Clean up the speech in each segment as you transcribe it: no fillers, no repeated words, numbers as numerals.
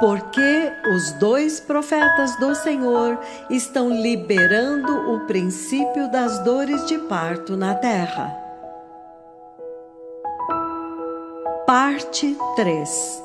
Porque os 2 profetas do Senhor estão liberando o princípio das dores de parto na terra. Parte 3.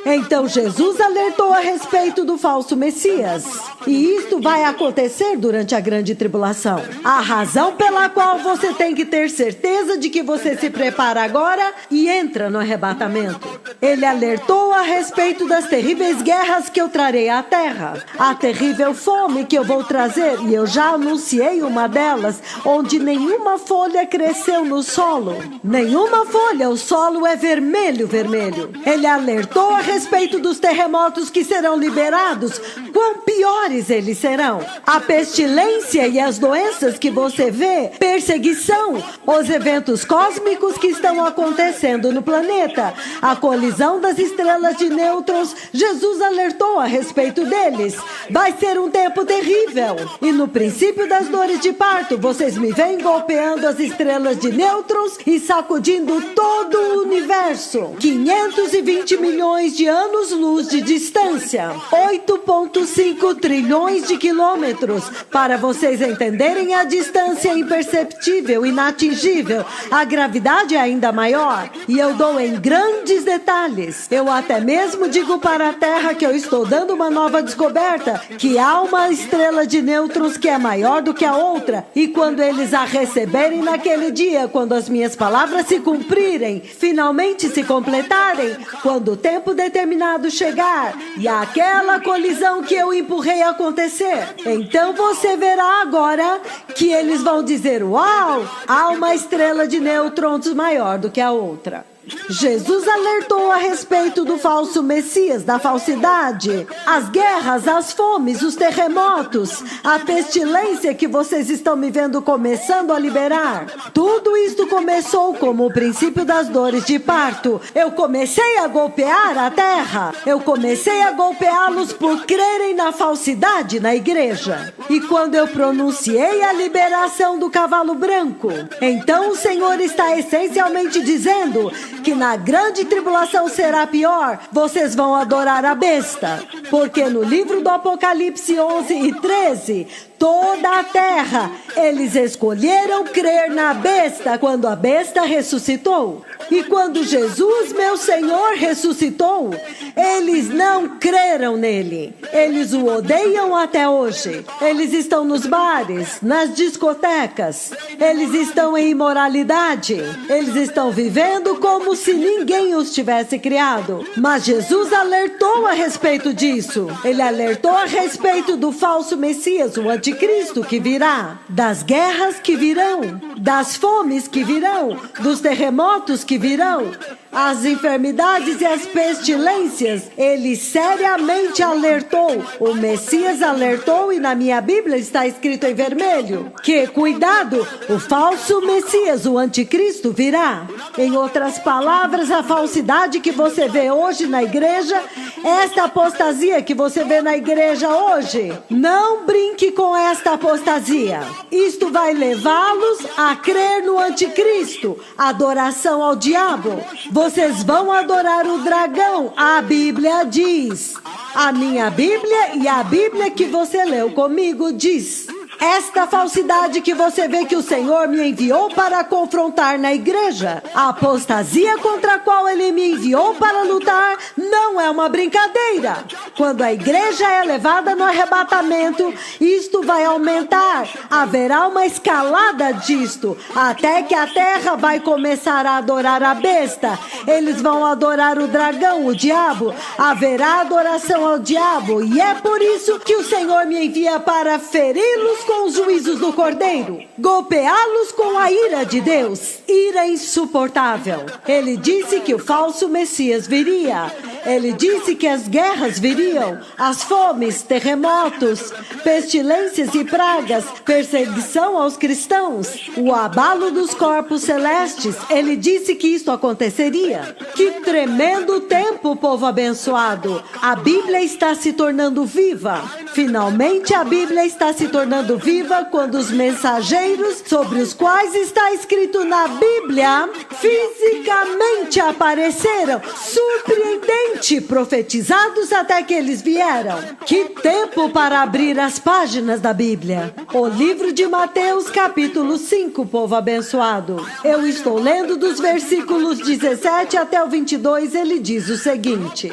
Então Jesus alertou a respeito do falso Messias. E isto vai acontecer durante a grande tribulação. A razão pela qual você tem que ter certeza de que você se prepara agora e entra no arrebatamento. Ele alertou a respeito das terríveis guerras que eu trarei à terra. A terrível fome que eu vou trazer, e eu já anunciei uma delas, onde nenhuma folha cresceu no solo. Nenhuma folha, o solo é vermelho, vermelho. Ele alertou a respeito dos terremotos que serão liberados, quão piores eles serão. A pestilência e as doenças que você vê, perseguição, os eventos cósmicos que estão acontecendo no planeta, a colisão das estrelas de nêutrons, Jesus alertou a respeito deles. Vai ser um tempo terrível. E no princípio das dores de parto, vocês me veem golpeando as estrelas de nêutrons e sacudindo todo o universo. 520 milhões de anos-luz de distância. 8,5 trilhões de quilômetros. Para vocês entenderem a distância imperceptível, inatingível, a gravidade é ainda maior. E eu dou em grandes detalhes. Eu até mesmo digo para a Terra que eu estou dando uma nova descoberta, que há uma estrela de nêutrons que é maior do que a outra. E quando eles a receberem naquele dia, quando as minhas palavras se cumprirem, finalmente se completarem, quando o tempo determinado chegar e aquela colisão que eu empurrei acontecer, então você verá agora que eles vão dizer: uau, há uma estrela de nêutrons maior do que a outra. Jesus alertou a respeito do falso Messias, da falsidade, as guerras, as fomes, os terremotos, a pestilência que vocês estão me vendo começando a liberar. Tudo isto começou como o princípio das dores de parto. Eu comecei a golpear a terra. Eu comecei a golpeá-los por crerem na falsidade na igreja. E quando eu pronunciei a liberação do cavalo branco, então o Senhor está essencialmente dizendo que na grande tribulação será pior, vocês vão adorar a besta. Porque no livro do Apocalipse 11 e 13, toda a terra, eles escolheram crer na besta quando a besta ressuscitou. E quando Jesus, meu Senhor, ressuscitou, eles não creram nele. Eles o odeiam até hoje. Eles estão nos bares, nas discotecas. Eles estão em imoralidade. Eles estão vivendo como se ninguém os tivesse criado. Mas Jesus alertou a respeito disso. Ele alertou a respeito do falso Messias, o anticristo que virá, das guerras que virão, das fomes que virão, dos terremotos que virão, as enfermidades e as pestilências. Ele seriamente alertou, o Messias alertou, e na minha Bíblia está escrito em vermelho, que cuidado, o falso Messias, o anticristo virá. Em outras palavras, a falsidade que você vê hoje na igreja, esta apostasia que você vê na igreja hoje, não brinque com esta apostasia. Isto vai levá-los a crer no anticristo, adoração ao diabo. Vocês vão adorar o dragão, a Bíblia diz. A minha Bíblia e a Bíblia que você leu comigo diz. Esta falsidade que você vê que o Senhor me enviou para confrontar na igreja, a apostasia contra a qual Ele me enviou para lutar, não é uma brincadeira. Quando a igreja é levada no arrebatamento, isto vai aumentar. Haverá uma escalada disto, até que a terra vai começar a adorar a besta. Eles vão adorar o dragão, o diabo. Haverá adoração ao diabo, e é por isso que o Senhor me envia para feri-los com os juízos do Cordeiro, golpeá-los com a ira de Deus, ira insuportável. Ele disse que o falso Messias viria. Ele disse que as guerras viriam, as fomes, terremotos, pestilências e pragas, perseguição aos cristãos, o abalo dos corpos celestes. Ele disse que isso aconteceria. Que tremendo tempo, povo abençoado! A Bíblia está se tornando viva. Finalmente a Bíblia está se tornando viva quando os mensageiros sobre os quais está escrito na Bíblia fisicamente apareceram, surpreendente, profetizados até que eles vieram. Que tempo para abrir as páginas da Bíblia. O livro de Mateus, capítulo 5, povo abençoado. Eu estou lendo dos versículos 17 até o 22, ele diz o seguinte: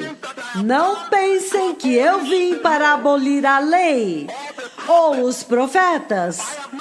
não pensem que eu vim para abolir a lei ou os profetas.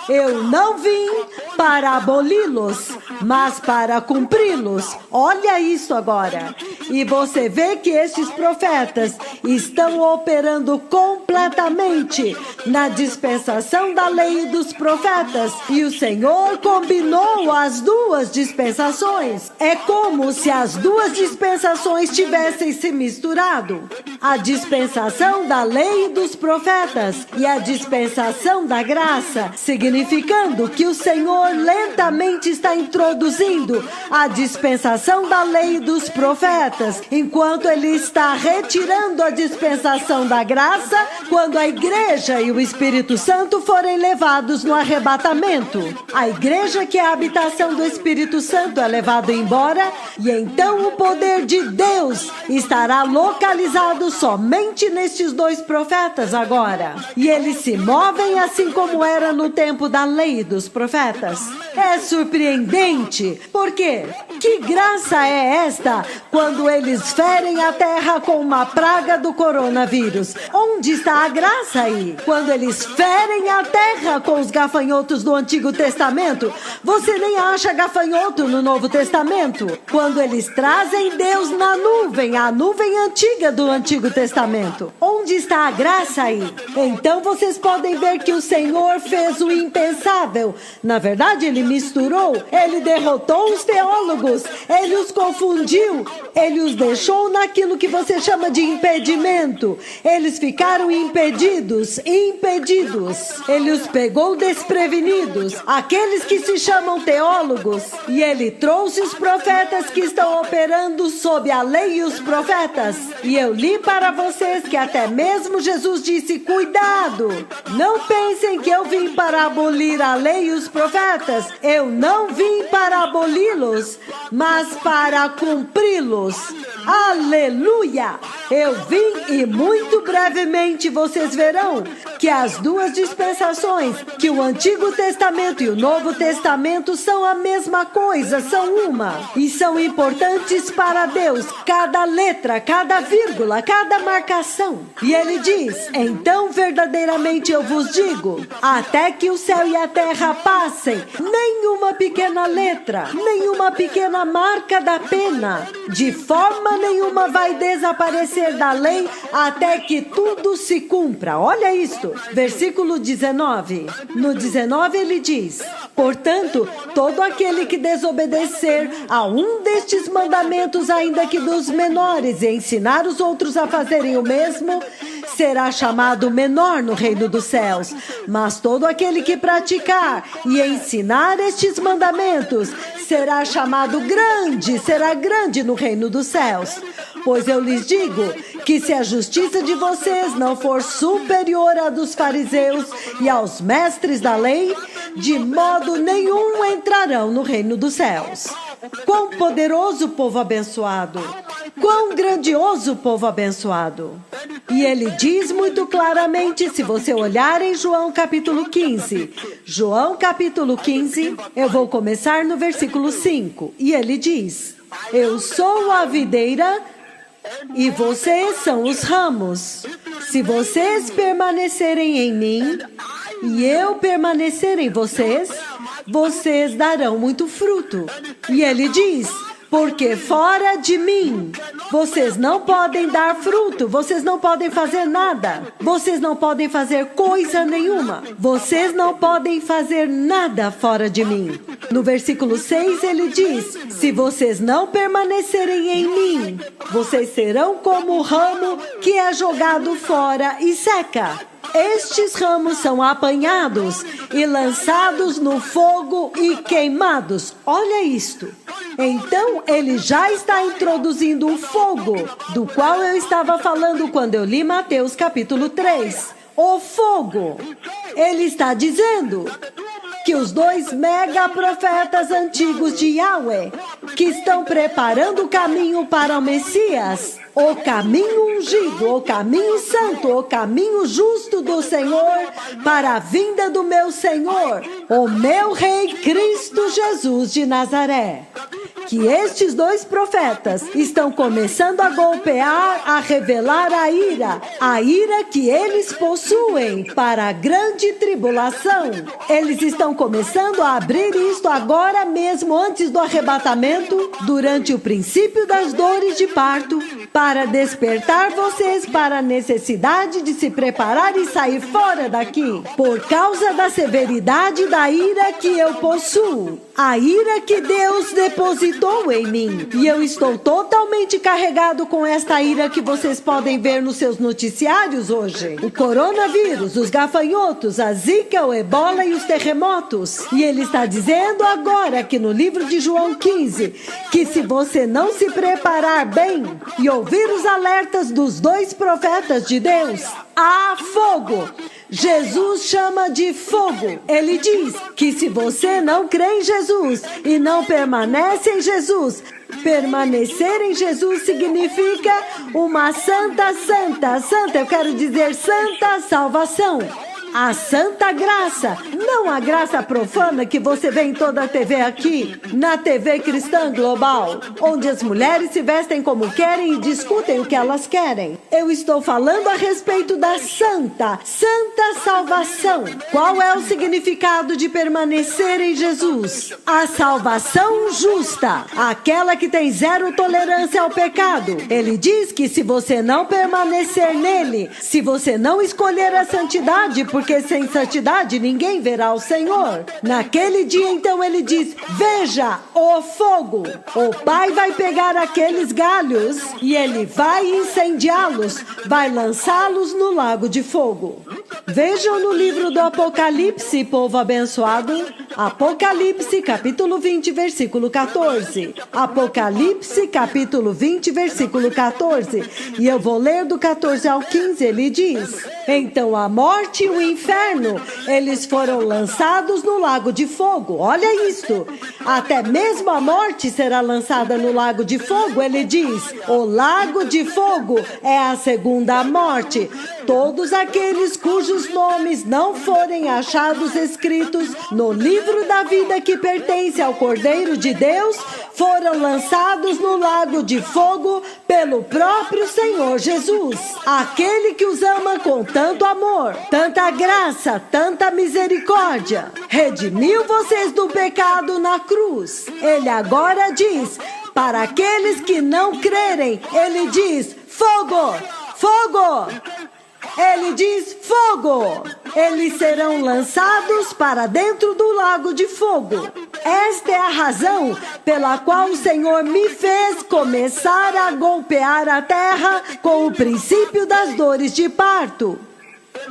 Eu não vim para aboli-los, mas para cumpri-los. Olha isso agora. E você vê que estes profetas estão operando completamente na dispensação da lei e dos profetas. E o Senhor combinou as duas dispensações. É como se as duas dispensações tivessem se misturado. A dispensação da lei e dos profetas e a dispensação da graça, significando que o Senhor lentamente está introduzindo a dispensação da lei e dos profetas, enquanto Ele está retirando a dispensação da graça quando a igreja e o Espírito Santo forem levados no arrebatamento. A igreja, que é a habitação do Espírito Santo, é levada embora, e então o poder de Deus estará localizado somente nestes dois profetas agora. E eles se movem assim como era no tempo da lei dos profetas. É surpreendente. Por quê? Que graça é esta quando eles ferem a terra com uma praga do coronavírus? Onde está a graça aí? Quando eles ferem a terra com os gafanhotos do Antigo Testamento, você nem acha gafanhoto no Novo Testamento. Quando eles trazem Deus na nuvem, a nuvem antiga do Antigo Testamento, onde está a graça aí? Então vocês podem ver que o Senhor fez o impensável. Na verdade, Ele misturou, Ele derrotou os teólogos, Ele os confundiu, Ele os deixou naquilo que você chama de impedimento. Eles ficaram impedidos. Ele os pegou desprevenidos, aqueles que se chamam teólogos, e Ele trouxe os profetas que estão operando sob a lei e os profetas. E eu li para vocês que até mesmo Jesus disse: cuidado, não pensem que eu vim para abolir a lei e os profetas. Eu não vim para aboli-los, mas para cumpri-los. Aleluia! Eu vim, e muito brevemente vocês verão que as duas dispensações, que o Antigo Testamento e o Novo Testamento, são a mesma coisa, são uma, e são importantes para Deus, cada letra, cada vírgula, cada marcação. E Ele diz: então verdadeiramente eu vos digo, até que o céu e a terra passem, nenhuma pequena letra, nenhuma pequena marca da pena, de forma nenhuma vai desaparecer da lei até que tudo se cumpra. Olha isto, versículo 19. No 19 ele diz: portanto, todo aquele que desobedecer a um destes mandamentos, ainda que dos menores, e ensinar os outros a fazerem o mesmo, será chamado menor no reino dos céus. Mas todo aquele que praticar e ensinar estes mandamentos será chamado grande, será grande no reino dos céus. Pois eu lhes digo que se a justiça de vocês não for superior à dos fariseus e aos mestres da lei, de modo nenhum entrarão no reino dos céus. Quão poderoso, povo abençoado! Quão grandioso, povo abençoado! E ele diz muito claramente, se você olhar em João capítulo 15. João capítulo 15, eu vou começar no versículo 5. E ele diz: eu sou a videira e vocês são os ramos. Se vocês permanecerem em mim e eu permanecer em vocês, vocês darão muito fruto. E ele diz: porque fora de mim vocês não podem dar fruto, vocês não podem fazer nada, vocês não podem fazer coisa nenhuma, vocês não podem fazer nada fora de mim. No versículo 6 ele diz: se vocês não permanecerem em mim, vocês serão como o ramo que é jogado fora e seca. Estes ramos são apanhados e lançados no fogo e queimados. Olha isto. Então, ele já está introduzindo o fogo, do qual eu estava falando quando eu li Mateus capítulo 3. o fogo. Ele está dizendo que os 2 mega profetas antigos de Yahweh, que estão preparando o caminho para o Messias, o caminho ungido, o caminho santo, o caminho justo do Senhor, para a vinda do meu Senhor, o meu Rei Cristo Jesus de Nazaré. Que estes 2 profetas estão começando a golpear, a revelar a ira que eles possuem para a grande tribulação. Eles estão começando a abrir isto agora mesmo, antes do arrebatamento, durante o princípio das dores de parto, para despertar vocês para a necessidade de se preparar e sair fora daqui, por causa da severidade da ira que eu possuo, a ira que Deus depositou em mim. E eu estou totalmente carregado com esta ira que vocês podem ver nos seus noticiários hoje. O coronavírus, os gafanhotos, a zika, o ebola e os terremotos. E ele está dizendo agora que no livro de João 15, que se você não se preparar bem e ouvir os alertas dos 2 profetas de Deus, há fogo. Jesus chama de fogo. Ele diz que se você não crê em Jesus e não permanece em Jesus, permanecer em Jesus significa uma santa, eu quero dizer santa salvação. A santa graça, não a graça profana que você vê em toda a TV aqui, na TV Cristã Global, onde as mulheres se vestem como querem e discutem o que elas querem. Eu estou falando a respeito da santa salvação. Qual é o significado de permanecer em Jesus? A salvação justa, aquela que tem 0 tolerância ao pecado. Ele diz que se você não permanecer nele, se você não escolher a santidade, porque sem santidade ninguém verá o Senhor. Naquele dia, então, ele diz: veja o fogo. O Pai vai pegar aqueles galhos e ele vai incendiá-los, vai lançá-los no lago de fogo. Vejam no livro do Apocalipse, povo abençoado. Apocalipse, capítulo 20, versículo 14. Apocalipse, capítulo 20, versículo 14. E eu vou ler do 14 ao 15, ele diz: então a morte e o inferno, eles foram lançados no lago de fogo. Olha isto. Até mesmo a morte será lançada no lago de fogo, ele diz. O lago de fogo é a segunda morte. Todos aqueles cujos nomes não forem achados escritos no livro da vida que pertence ao Cordeiro de Deus, foram lançados no lago de fogo pelo próprio Senhor Jesus. Aquele que os ama com tanto amor, tanta graça, tanta misericórdia, redimiu vocês do pecado na cruz. Ele agora diz, para aqueles que não crerem, ele diz: fogo, fogo. Ele diz: fogo. Eles serão lançados para dentro do lago de fogo. Esta é a razão pela qual o Senhor me fez começar a golpear a terra com o princípio das dores de parto.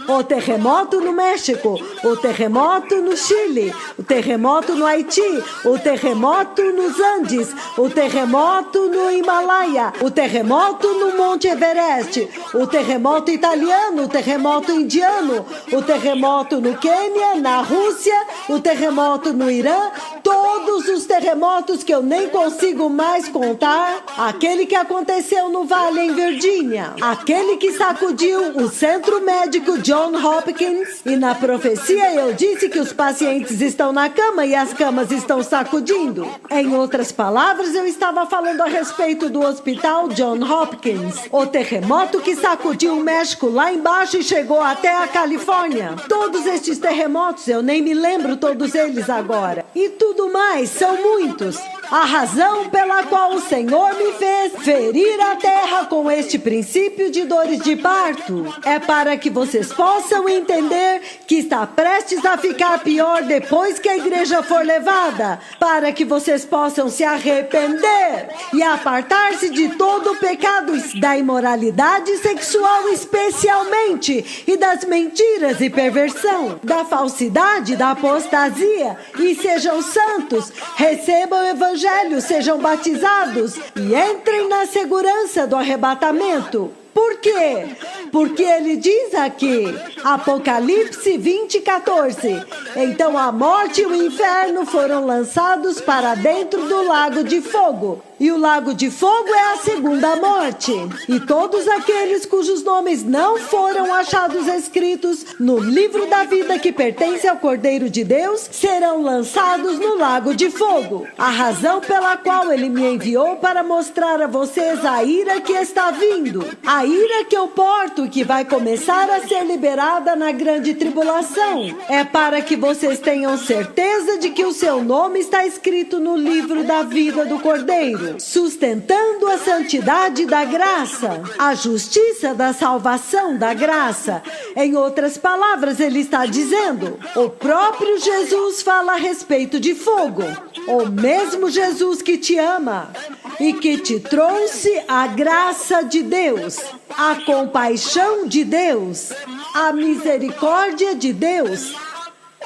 O terremoto no México, o terremoto no Chile, o terremoto no Haiti, o terremoto nos Andes, o terremoto no Himalaia, o terremoto no Monte Everest, o terremoto italiano, o terremoto indiano, o terremoto no Quênia, na Rússia, o terremoto no Irã, todos os terremotos que eu nem consigo mais contar, aquele que aconteceu no Vale em Virgínia, aquele que sacudiu o Centro Médico John Hopkins, e na profecia eu disse que os pacientes estão na cama e as camas estão sacudindo. Em outras palavras, eu estava falando a respeito do hospital John Hopkins, o terremoto que sacudiu o México lá embaixo e chegou até a Califórnia. Todos estes terremotos, eu nem me lembro todos eles agora. E tudo mais, são muitos. A razão pela qual o Senhor me fez ferir a terra com este princípio de dores de parto é para que vocês possam entender que está prestes a ficar pior depois que a igreja for levada, para que vocês possam se arrepender e apartar-se de todo o pecado, da imoralidade sexual especialmente, e das mentiras e perversão, da falsidade, da apostasia, e sejam santos, recebam o evangelho, sejam batizados e entrem na segurança do arrebatamento. Por quê? Porque ele diz aqui, Apocalipse 20:14, então a morte e o inferno foram lançados para dentro do lago de fogo. E o lago de fogo é a segunda morte. E todos aqueles cujos nomes não foram achados escritos no livro da vida que pertence ao Cordeiro de Deus serão lançados no lago de fogo. A razão pela qual ele me enviou para mostrar a vocês a ira que está vindo. A ira que eu porto e que vai começar a ser liberada na grande tribulação. É para que vocês tenham certeza de que o seu nome está escrito no livro da vida do Cordeiro. Sustentando a santidade da graça, a justiça da salvação da graça. Em outras palavras, ele está dizendo, o próprio Jesus fala a respeito de fogo. O mesmo Jesus que te ama e que te trouxe a graça de Deus, a compaixão de Deus, a misericórdia de Deus,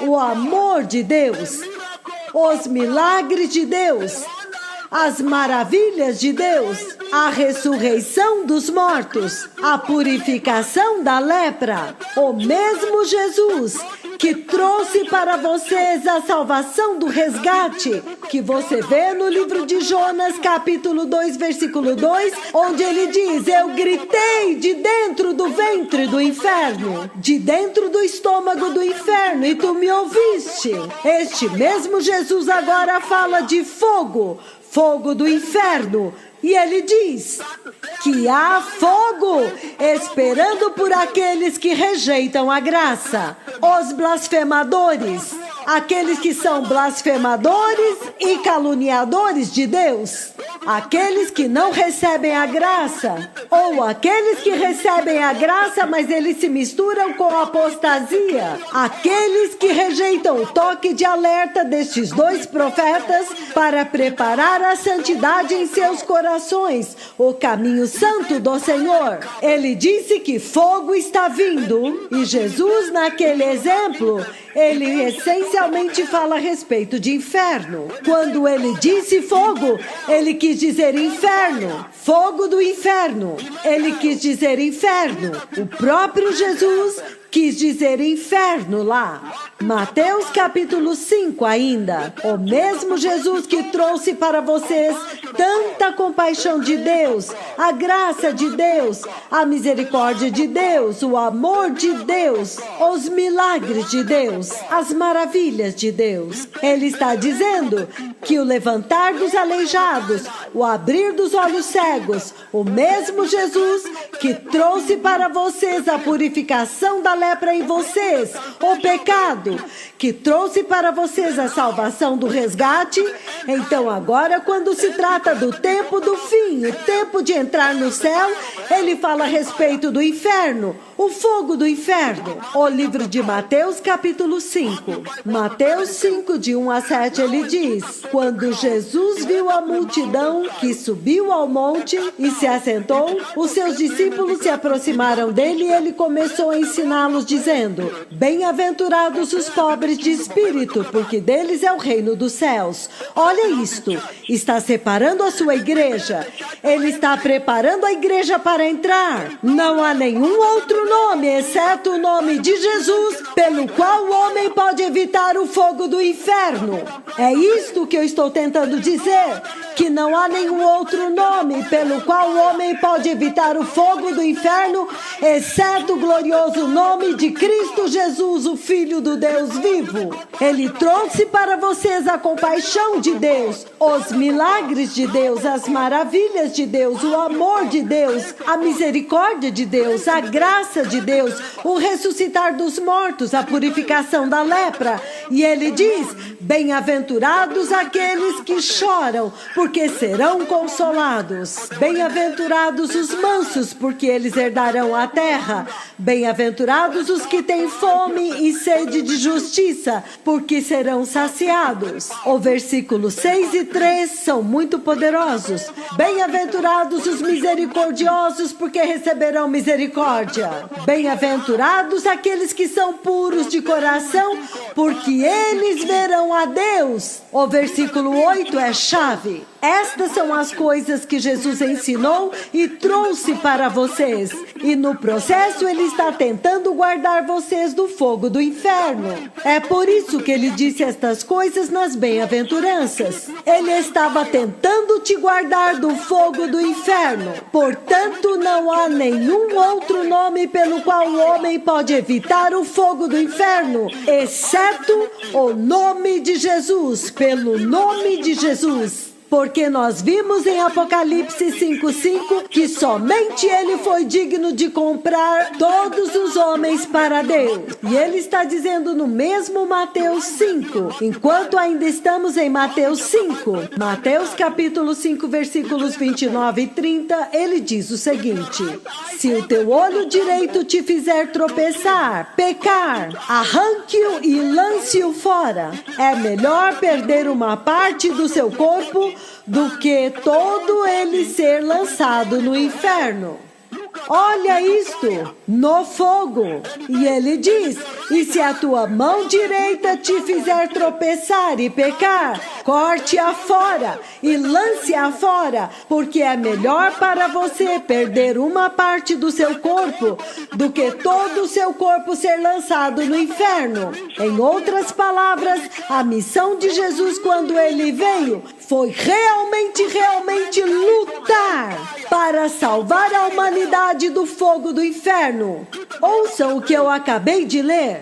o amor de Deus, os milagres de Deus, as maravilhas de Deus, a ressurreição dos mortos, a purificação da lepra. O mesmo Jesus que trouxe para vocês a salvação do resgate, que você vê no livro de Jonas, capítulo 2, versículo 2, onde ele diz, eu gritei de dentro do ventre do inferno, de dentro do estômago do inferno, e tu me ouviste. Este mesmo Jesus agora fala de fogo, fogo do inferno, e ele diz que há fogo esperando por aqueles que rejeitam a graça, os blasfemadores, aqueles que são blasfemadores e caluniadores de Deus, aqueles que não recebem a graça, ou aqueles que recebem a graça, mas eles se misturam com a apostasia, aqueles que rejeitam o toque de alerta destes dois profetas para preparar a santidade em seus corações, o caminho santo do Senhor. Ele disse que fogo está vindo, e Jesus, naquele exemplo, ele essencialmente fala a respeito de inferno. Quando ele disse fogo, ele quis dizer inferno, fogo do inferno. Ele quis dizer inferno. O próprio Jesus quis dizer inferno lá. Mateus capítulo 5 ainda. O mesmo Jesus que trouxe para vocês tanta compaixão de Deus, a graça de Deus, a misericórdia de Deus, o amor de Deus, os milagres de Deus, as maravilhas de Deus. Ele está dizendo que o levantar dos aleijados, o abrir dos olhos cegos, o mesmo Jesus que trouxe para vocês a purificação da lepra em vocês, o pecado, que trouxe para vocês a salvação do resgate. Então agora, quando se trata do tempo do fim, o tempo de entrar no céu, ele fala a respeito do inferno, o fogo do inferno. O livro de Mateus capítulo 5. Mateus 5, de 1 a 7, ele diz, quando Jesus viu a multidão que subiu ao monte e se assentou, os seus discípulos se aproximaram dele e ele começou a ensiná-los, dizendo, bem-aventurados os pobres de espírito, porque deles é o reino dos céus. Olha isto, está separando a sua igreja, ele está preparando a igreja para entrar. Não há nenhum outro nome, exceto o nome de Jesus, pelo qual o homem pode evitar o fogo do inferno. É isto que eu estou tentando dizer, que não há nenhum outro nome pelo qual o homem pode evitar o fogo do inferno, exceto o glorioso nome de Cristo Jesus, o Filho do Deus vivo. Ele trouxe para vocês a compaixão de Deus, os milagres de Deus, as maravilhas de Deus, o amor de Deus, a misericórdia de Deus, a graça de Deus, o ressuscitar dos mortos, a purificação da lepra. E ele diz, bem-aventurados aqueles que choram, porque serão consolados. Bem-aventurados os mansos, porque eles herdarão a terra. Bem-aventurados os que têm fome e sede de justiça, porque serão saciados. O versículo 6 e 3 são muito poderosos. Bem-aventurados os misericordiosos, porque receberão misericórdia. Bem-aventurados aqueles que são puros de coração, porque eles verão conheceram a Deus. O versículo 8 é chave. Estas são as coisas que Jesus ensinou e trouxe para vocês. E no processo ele está tentando guardar vocês do fogo do inferno. É por isso que ele disse estas coisas nas bem-aventuranças. Ele estava tentando te guardar do fogo do inferno. Portanto, não há nenhum outro nome pelo qual o homem pode evitar o fogo do inferno, exceto o nome de Jesus, pelo nome de Jesus. Porque nós vimos em Apocalipse 5:5 que somente ele foi digno de comprar todos os homens para Deus. E ele está dizendo no mesmo Mateus 5, enquanto ainda estamos em Mateus 5. Mateus capítulo 5, versículos 29 e 30, ele diz o seguinte: se o teu olho direito te fizer tropeçar, pecar, arranque-o e lance-o fora. É melhor perder uma parte do seu corpo do que todo ele ser lançado no inferno. Olha isto, no fogo. E ele diz: e se a tua mão direita te fizer tropeçar e pecar, corte-a fora e lance-a fora, porque é melhor para você perder uma parte do seu corpo do que todo o seu corpo ser lançado no inferno. Em outras palavras, a missão de Jesus quando ele veio foi realmente lutar para salvar a humanidade do fogo do inferno. Ouçam o que eu acabei de ler.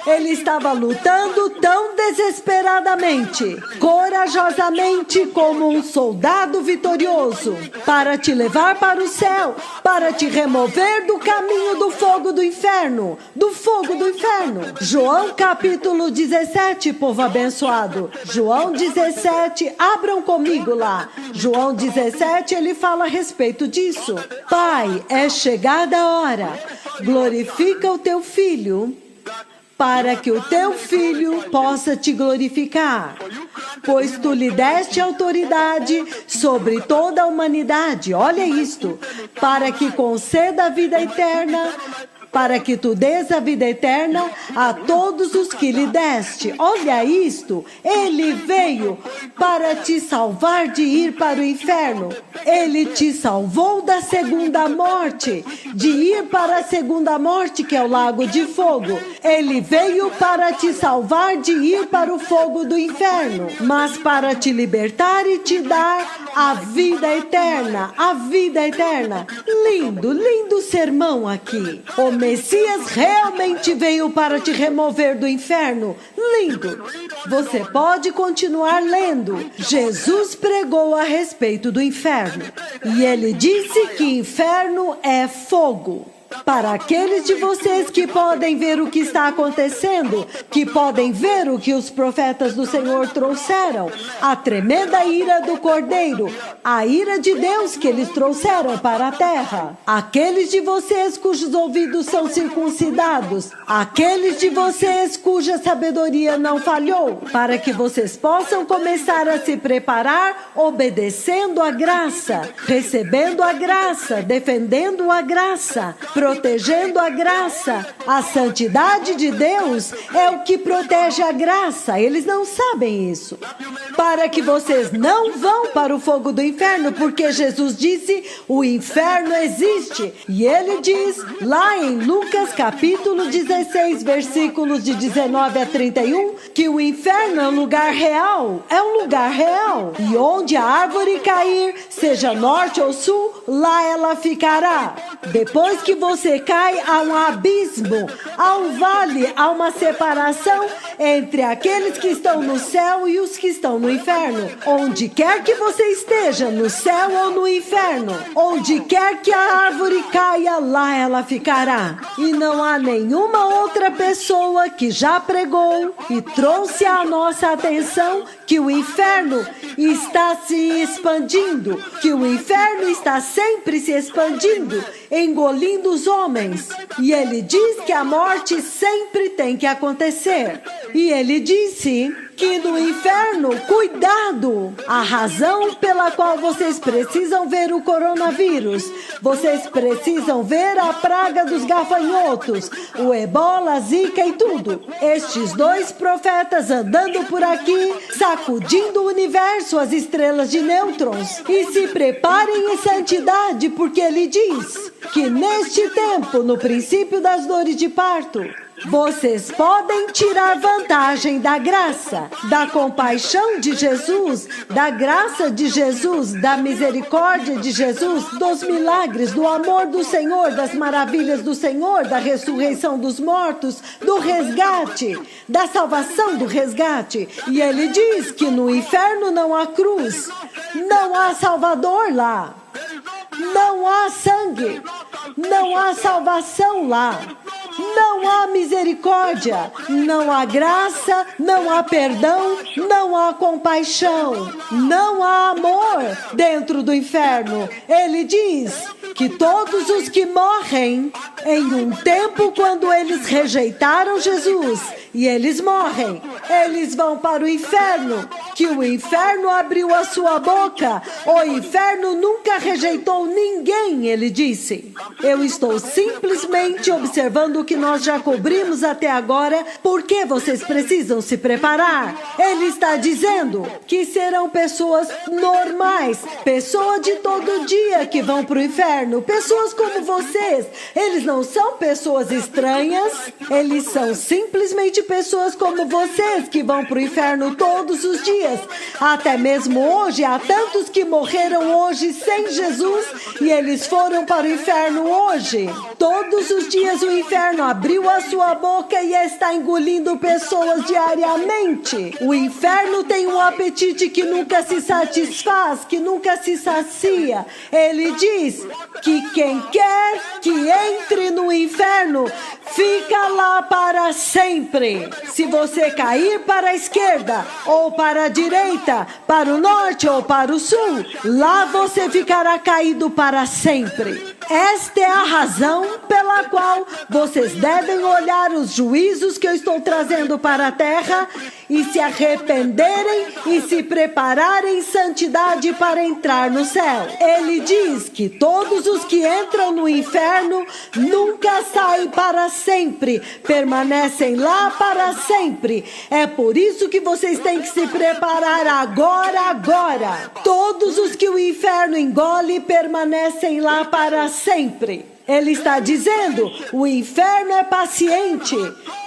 Ele estava lutando tão desesperadamente, corajosamente como um soldado vitorioso, para te levar para o céu, para te remover do caminho do fogo do inferno, do fogo do inferno. João capítulo 17, povo abençoado. João 17, abram comigo lá. João 17, ele fala a respeito disso. Pai, é chegada a hora, glorifica o teu filho, para que o teu filho possa te glorificar, pois tu lhe deste autoridade sobre toda a humanidade. Olha isto, para que conceda a vida eterna, para que tu dês a vida eterna a todos os que lhe deste. Olha isto, ele veio para te salvar de ir para o inferno. Ele te salvou da segunda morte, de ir para a segunda morte, que é o lago de fogo. Ele veio para te salvar de ir para o fogo do inferno, mas para te libertar e te dar a vida eterna, a vida eterna. Lindo, lindo sermão aqui. O Messias realmente veio para te remover do inferno. Lindo. Você pode continuar lendo. Jesus pregou a respeito do inferno. E ele disse que inferno é fogo. Para aqueles de vocês que podem ver o que está acontecendo, que podem ver o que os profetas do Senhor trouxeram, a tremenda ira do Cordeiro, a ira de Deus que eles trouxeram para a terra. Aqueles de vocês cujos ouvidos são circuncidados, aqueles de vocês cuja sabedoria não falhou, para que vocês possam começar a se preparar obedecendo a graça, recebendo a graça, defendendo a graça, protegendo a graça. A santidade de Deus é o que protege a graça. Eles não sabem isso. Para que vocês não vão para o fogo do inferno, porque Jesus disse, o inferno existe. E ele diz, lá em Lucas capítulo 16, versículos de 19 a 31, que o inferno é um lugar real. É um lugar real. E onde a árvore cair, seja norte ou sul, lá ela ficará. Depois que você cai, há um abismo, há um vale, há uma separação entre aqueles que estão no céu e os que estão no inferno. Onde quer que você esteja, no céu ou no inferno, onde quer que a árvore caia, lá ela ficará. E não há nenhuma outra pessoa que já pregou e trouxe à nossa atenção que o inferno está se expandindo, que o inferno está sempre se expandindo, engolindo os homens. E ele diz que a morte sempre tem que acontecer. E ele disse que no inferno, cuidado, a razão pela qual vocês precisam ver o coronavírus, vocês precisam ver a praga dos gafanhotos, o ebola, a zika e tudo. Estes dois profetas andando por aqui, sacudindo o universo, as estrelas de nêutrons. E se preparem em santidade, porque ele diz que neste tempo, no princípio das dores de parto, vocês podem tirar vantagem da graça, da compaixão de Jesus, da graça de Jesus, da misericórdia de Jesus, dos milagres, do amor do Senhor, das maravilhas do Senhor, da ressurreição dos mortos, do resgate, da salvação do resgate. E ele diz que no inferno não há cruz, não há Salvador lá, não há sangue, não há salvação lá. Não há misericórdia, não há graça, não há perdão, não há compaixão, não há amor dentro do inferno. Ele diz que todos os que morrem em um tempo quando eles rejeitaram Jesus e eles morrem, eles vão para o inferno, que o inferno abriu a sua boca. O inferno nunca rejeitou ninguém, ele disse. Eu estou simplesmente observando o que nós já cobrimos até agora, porque vocês precisam se preparar. Ele está dizendo que serão pessoas normais, pessoas de todo dia que vão para o inferno, pessoas como vocês. Eles não são pessoas estranhas, eles são simplesmente pessoas como vocês que vão para o inferno todos os dias. Até mesmo hoje, há tantos que morreram hoje sem Jesus e eles foram para o inferno hoje. Todos os dias o inferno abriu a sua boca e está engolindo pessoas diariamente. O inferno tem um apetite que nunca se satisfaz, que nunca se sacia. Ele diz que quem quer que entre no inferno fica lá para sempre. Se você cair para a esquerda ou para a direita, para o norte ou para o sul, lá você ficará caído para sempre. Esta é a razão pela qual vocês devem olhar os juízos que eu estou trazendo para a terra e se arrependerem e se prepararem em santidade para entrar no céu. Ele diz que todos os que entram no inferno nunca saem para sempre, permanecem lá para sempre. É por isso que vocês têm que se preparar agora. Todos os que o inferno engole permanecem lá para sempre. Ele está dizendo, o inferno é paciente,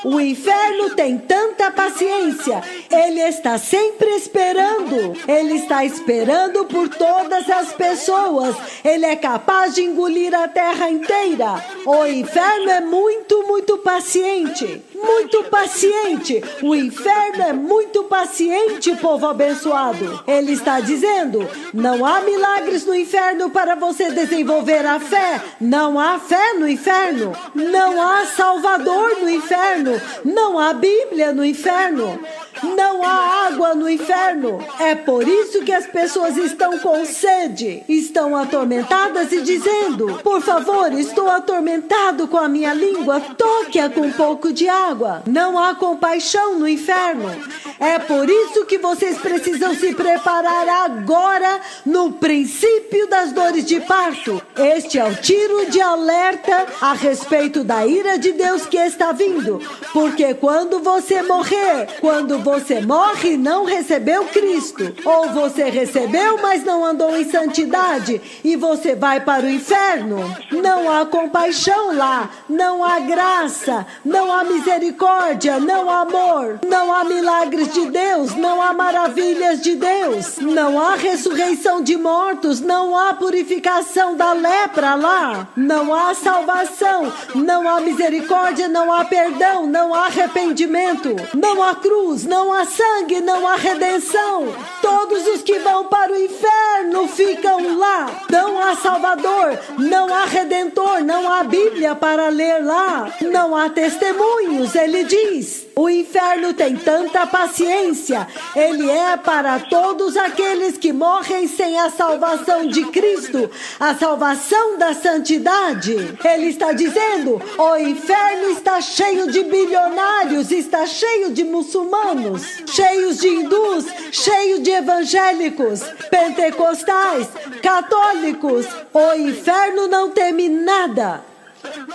o inferno tem tanta paciência, ele está sempre esperando, ele está esperando por todas as pessoas, ele é capaz de engolir a terra inteira. O inferno é muito paciente, muito paciente, o inferno é muito paciente, povo abençoado. Ele está dizendo, não há milagres no inferno para você desenvolver a fé, não há fé no inferno, não há Salvador no inferno, não há Bíblia no inferno, não há água no inferno. É por isso que as pessoas estão com sede, estão atormentadas e dizendo, por favor, estou atormentado com a minha língua, toque-a com um pouco de água. Não há compaixão no inferno. É por isso que vocês precisam se preparar agora no princípio das dores de parto. Este é o tiro de alerta a respeito da ira de Deus que está vindo. Porque quando você morrer, quando você morre e não recebeu Cristo, ou você recebeu, mas não andou em santidade, e você vai para o inferno, não há compaixão lá, não há graça, não há misericórdia, não há amor, não há milagres de Deus, não há maravilhas de Deus, não há ressurreição de mortos, não há purificação da lepra lá, não há salvação, não há misericórdia, não há perdão, não há arrependimento, não há cruz, não há sangue, não há redenção. Todos os que vão para o inferno ficam lá. Não há Salvador, não há Redentor, não há Bíblia para ler lá, não há testemunhos. Ele diz, o inferno tem tanta paciência, ele é para todos aqueles que morrem sem a salvação de Cristo, a salvação da santidade. Ele está dizendo, o inferno está cheio de bilionários, está cheio de muçulmanos, cristãos, cheios de hindus, cheios de evangélicos, pentecostais, católicos. O inferno não teme nada.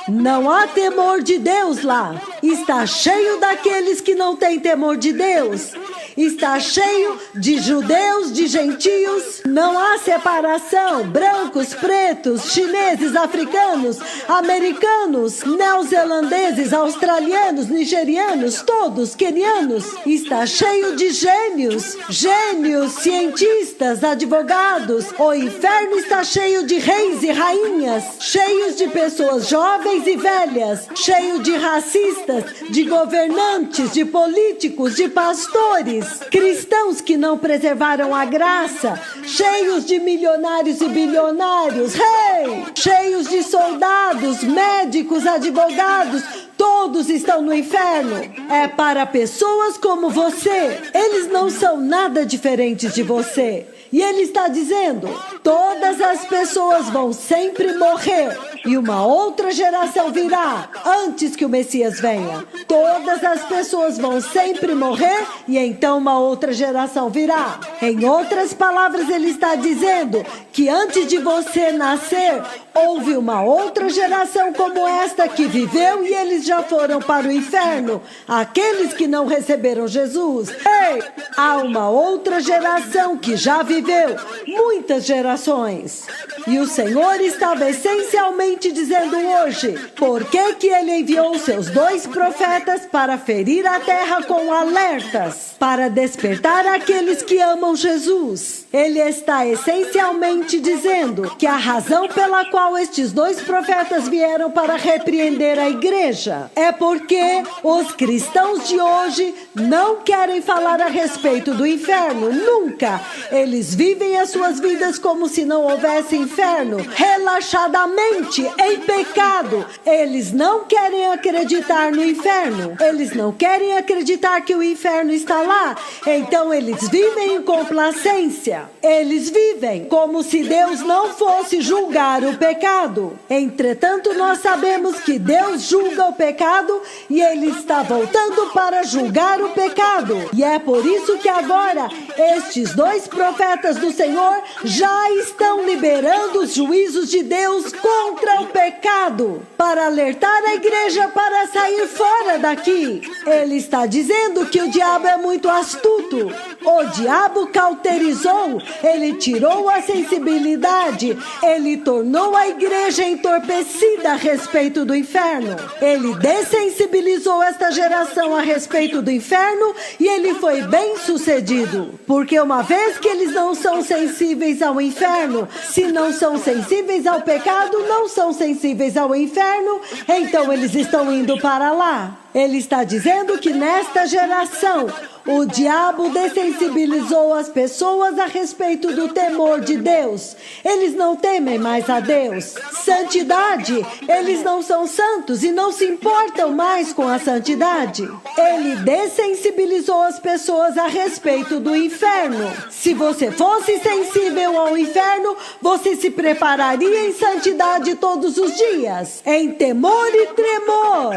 Não há temor de Deus lá. Está cheio daqueles que não têm temor de Deus. Está cheio de judeus, de gentios. Não há separação. Brancos, pretos, chineses, africanos, americanos, neozelandeses, australianos, nigerianos, todos quenianos. Está cheio de gênios, cientistas, advogados. O inferno está cheio de reis e rainhas, cheios de pessoas jovens e velhas, cheio de racistas, de governantes, de políticos, de pastores, cristãos que não preservaram a graça, cheios de milionários e bilionários, cheios de soldados, médicos, advogados. Todos estão no inferno. É para pessoas como você. Eles não são nada diferentes de você. E ele está dizendo: todas as pessoas vão sempre morrer e uma outra geração virá antes que o Messias venha. Todas as pessoas vão sempre morrer e então uma outra geração virá. Em outras palavras, ele está dizendo que antes de você nascer, houve uma outra geração como esta que viveu e eles já foram para o inferno. Aqueles que não receberam Jesus. Há uma outra geração que já viveu muitas gerações. E o Senhor estava essencialmente dizendo hoje: por que ele enviou seus 2 profetas para ferir a terra com alertas, para despertar aqueles que amam Jesus? Ele está essencialmente dizendo que a razão pela qual estes 2 profetas vieram para repreender a igreja é porque os cristãos de hoje não querem falar a respeito do inferno, nunca. Eles vivem as suas vidas como se não houvesse inferno, relaxadamente, em pecado. Eles não querem acreditar no inferno, eles não querem acreditar que o inferno está lá, então eles vivem em complacência. Eles vivem como se Deus não fosse julgar o pecado. Entretanto, nós sabemos que Deus julga o pecado e Ele está voltando para julgar o pecado. E é por isso que agora estes 2 profetas do Senhor já estão liberando os juízos de Deus contra o pecado, para alertar a igreja para sair fora daqui. Ele está dizendo que o diabo é muito astuto. O diabo cauterizou, ele tirou a sensibilidade, ele tornou a igreja entorpecida a respeito do inferno. Ele dessensibilizou esta geração a respeito do inferno e ele foi bem sucedido. Porque uma vez que eles não são sensíveis ao inferno, se não são sensíveis ao pecado, não são sensíveis ao inferno, então eles estão indo para lá. Ele está dizendo que nesta geração o diabo dessensibilizou as pessoas a respeito do temor de Deus. Eles não temem mais a Deus. Santidade, eles não são santos e não se importam mais com a santidade. Ele dessensibilizou as pessoas a respeito do inferno. Se você fosse sensível ao inferno, você se prepararia em santidade todos os dias, em temor e tremor.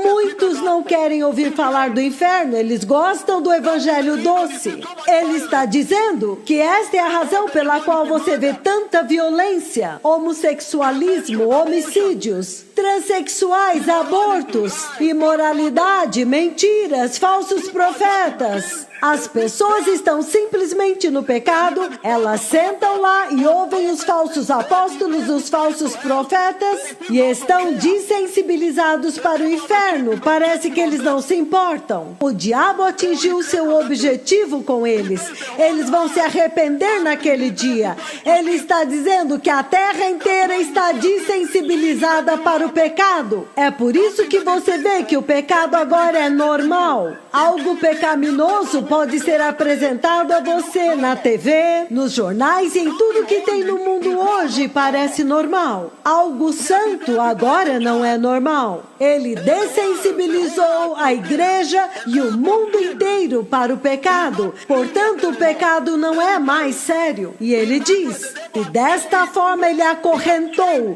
Muitos não querem ouvir falar do inferno, eles gostam do evangelho doce. Ele está dizendo que esta é a razão pela qual você vê tanta violência, homossexualismo, homicídios, transexuais, abortos, imoralidade, mentiras, falsos profetas. As pessoas estão simplesmente no pecado, elas sentam lá e ouvem os falsos apóstolos, os falsos profetas e estão desensibilizados para o inferno. Parece que eles não se importam. O diabo atingiu o seu objetivo com eles. Eles vão se arrepender naquele dia. Ele está dizendo que a terra inteira está desensibilizada para o pecado. É por isso que você vê que o pecado agora é normal. Algo pecaminoso pode ser apresentado a você na TV, nos jornais e em tudo que tem no mundo hoje parece normal. Algo santo agora não é normal. Ele dessensibilizou a igreja e o mundo inteiro para o pecado. Portanto, o pecado não é mais sério. E ele diz: E desta forma ele acorrentou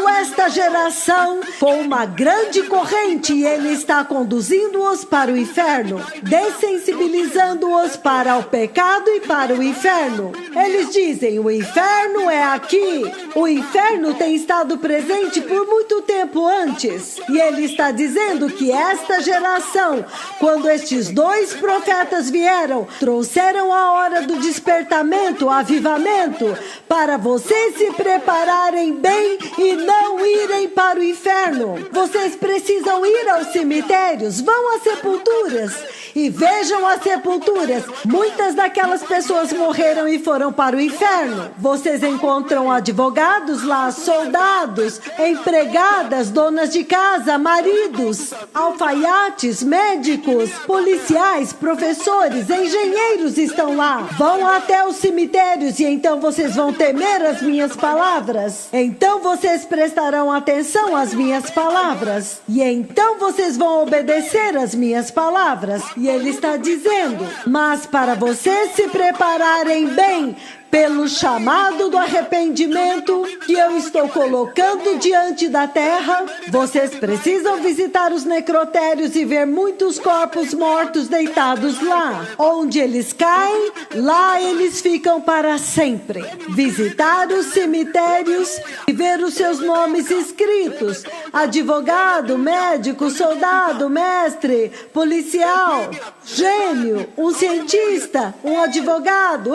esta geração com uma grande corrente e ele está conduzindo-os para o inferno, dessensibilizando-os para o pecado e para o inferno. Eles dizem, o inferno é aqui. O inferno tem estado presente por muito tempo antes. E ele está dizendo que esta geração, quando estes dois profetas vieram, trouxeram a hora do despertamento, o avivamento, para vocês se prepararem bem e não irem para o inferno. Vocês precisam ir aos cemitérios, vão às sepulturas e vejam as sepulturas. Muitas daquelas pessoas morreram e foram para o inferno. Vocês encontram advogados lá, soldados, empregadas, donas de casa, maridos, alfaiates, médicos, policiais, professores, engenheiros estão lá. Vão até os cemitérios e então vocês vão temer as minhas palavras. Então vocês prestarão atenção às minhas palavras. E então vocês vão obedecer às minhas palavras. E ele está dizendo, mas para vocês se prepararem bem pelo chamado do arrependimento que eu estou colocando diante da terra, vocês precisam visitar os necrotérios e ver muitos corpos mortos deitados lá. Onde eles caem, lá eles ficam para sempre. Visitar os cemitérios e ver os seus nomes escritos. Advogado, médico, soldado, mestre, policial, gênio, um cientista, um advogado,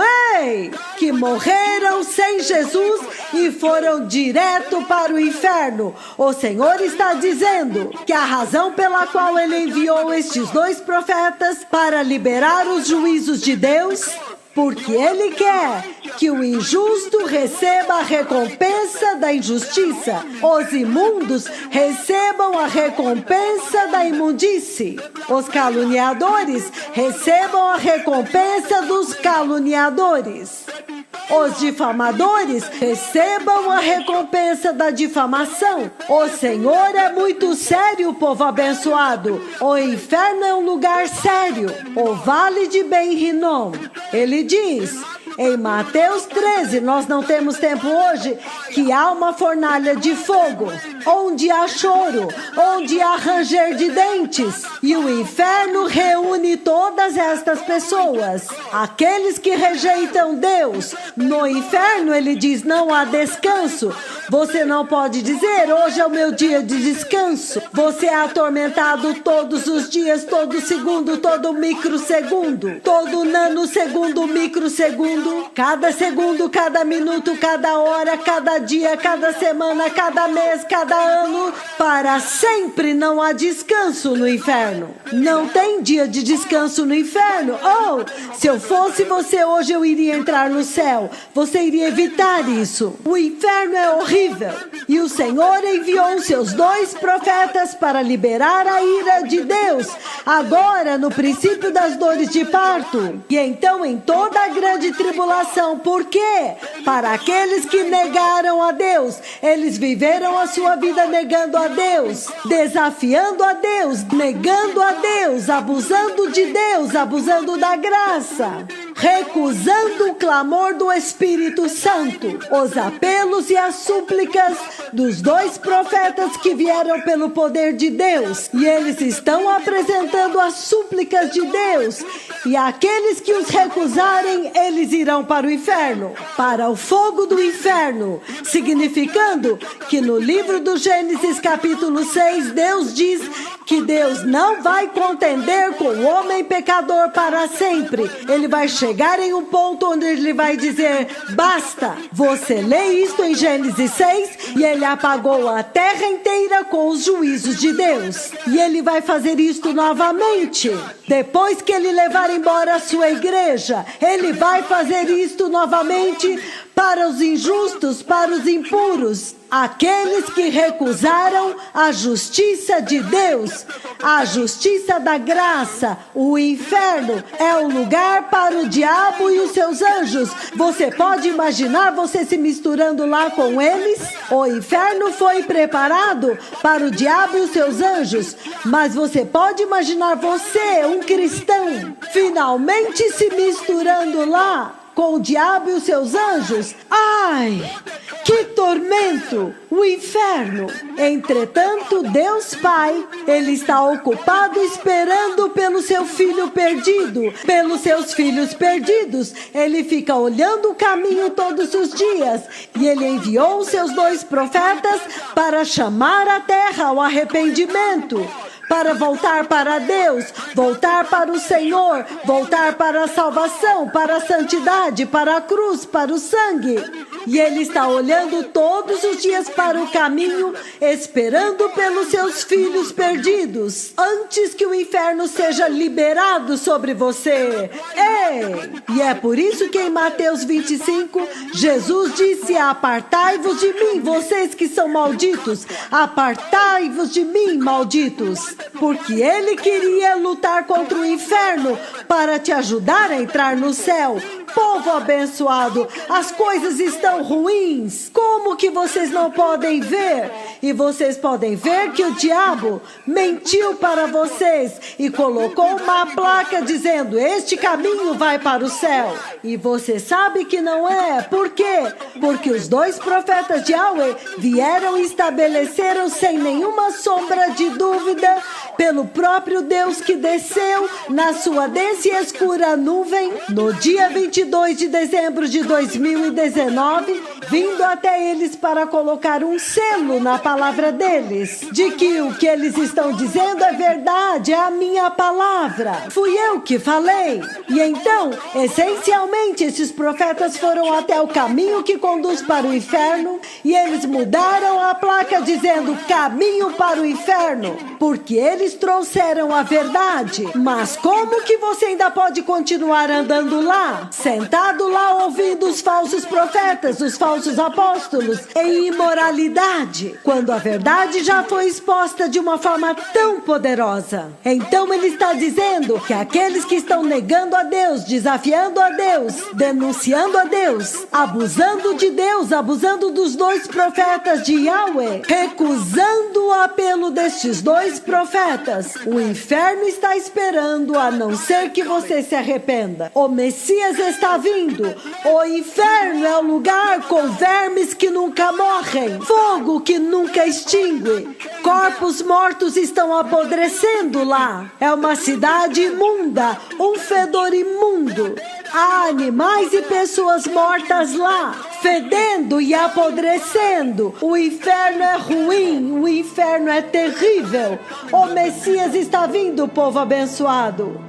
que morreram sem Jesus e foram direto para o inferno. O Senhor está dizendo que a razão pela qual ele enviou estes dois profetas para liberar os juízos de Deus, porque ele quer que o injusto receba a recompensa da injustiça, os imundos recebam a recompensa da imundície, os caluniadores recebam a recompensa dos caluniadores, os difamadores recebam a recompensa da difamação. O Senhor é muito sério, povo abençoado. O inferno é um lugar sério, o vale de Ben-Rinom. Ele diz em Mateus 13, nós não temos tempo hoje, que há uma fornalha de fogo, onde há choro, onde há ranger de dentes, e o inferno reúne todas estas pessoas, aqueles que rejeitam Deus. No inferno, ele diz, não há descanso. Você não pode dizer, hoje é o meu dia de descanso. Você é atormentado todos os dias, todo segundo, todo microsegundo, todo nanosegundo, microsegundo, cada minuto, cada hora, cada dia, cada semana, cada mês, cada ano. Para sempre não há descanso no inferno. Não tem dia de descanso no inferno. Se eu fosse você hoje, eu iria entrar no céu. Você iria evitar isso. O inferno é horrível. E o Senhor enviou os seus dois profetas para liberar a ira de Deus, agora no princípio das dores de parto. E então em toda a grande tribulação. Por quê? Para aqueles que negaram a Deus. Eles viveram a sua vida negando a Deus, desafiando a Deus, negando a Deus, abusando de Deus, abusando da graça, recusando o clamor do Espírito Santo, os apelos e as súplicas dos dois profetas que vieram pelo poder de Deus. E eles estão apresentando as súplicas de Deus. E aqueles que os recusarem, eles irão para o inferno, para o fogo do inferno, significando que no livro do Gênesis capítulo 6, Deus diz que Deus não vai contender com o homem pecador para sempre. Ele vai chegar em um ponto onde ele vai dizer, basta. Você lê isto em Gênesis 6, e ele apagou a terra inteira com os juízos de Deus. E ele vai fazer isto novamente. Depois que ele levar embora a sua igreja, ele vai fazer isto novamente para os injustos, para os impuros, aqueles que recusaram a justiça de Deus, a justiça da graça. O inferno é um lugar para o diabo e os seus anjos. Você pode imaginar você se misturando lá com eles? O inferno foi preparado para o diabo e os seus anjos, mas você pode imaginar você, um cristão, finalmente se misturando lá com o diabo e os seus anjos. Ai, que tormento! O inferno. Entretanto, Deus Pai, Ele está ocupado esperando pelo seu filho perdido, pelos seus filhos perdidos. Ele fica olhando o caminho todos os dias. E Ele enviou os seus 2 profetas para chamar a terra ao arrependimento, para voltar para Deus, voltar para o Senhor, voltar para a salvação, para a santidade, para a cruz, para o sangue. E Ele está olhando todos os dias para o caminho, esperando pelos seus filhos perdidos, antes que o inferno seja liberado sobre você. Ei! E é por isso que em Mateus 25, Jesus disse: apartai-vos de mim, vocês que são malditos, apartai-vos de mim, malditos. Porque Ele queria lutar contra o inferno para te ajudar a entrar no céu. Povo abençoado, as coisas estão ruins. Como que vocês não podem ver? E vocês podem ver que o diabo mentiu para vocês e colocou uma placa dizendo: este caminho vai para o céu. E você sabe que não é. Por quê? Porque os 2 profetas de Yahweh vieram e estabeleceram sem nenhuma sombra de dúvida, pelo próprio Deus que desceu na sua densa e escura nuvem, no dia 22 de dezembro de 2019, vindo até eles para colocar um selo na palavra deles, de que o que eles estão dizendo é verdade, é a minha palavra. Fui eu que falei. E então, essencialmente, esses profetas foram até o caminho que conduz para o inferno e eles mudaram a placa dizendo: caminho para o inferno, porque eles trouxeram a verdade. Mas como que você ainda pode continuar andando lá, sentado lá ouvindo os falsos profetas, os falsos apóstolos, em imoralidade, quando a verdade já foi exposta de uma forma tão poderosa? Então ele está dizendo que aqueles que estão negando a Deus, desafiando a Deus, denunciando a Deus, abusando de Deus, abusando dos 2 profetas de Yahweh, recusando o apelo destes 2 profetas, o inferno está esperando, a não ser que você se arrependa. O Messias está vindo. O inferno é o lugar com vermes que nunca morrem, fogo que nunca extingue. Corpos mortos estão apodrecendo lá. É uma cidade imunda, um fedor imundo. Há animais e pessoas mortas lá, fedendo e apodrecendo. O inferno é ruim, o inferno é terrível. O Messias está vindo, povo abençoado.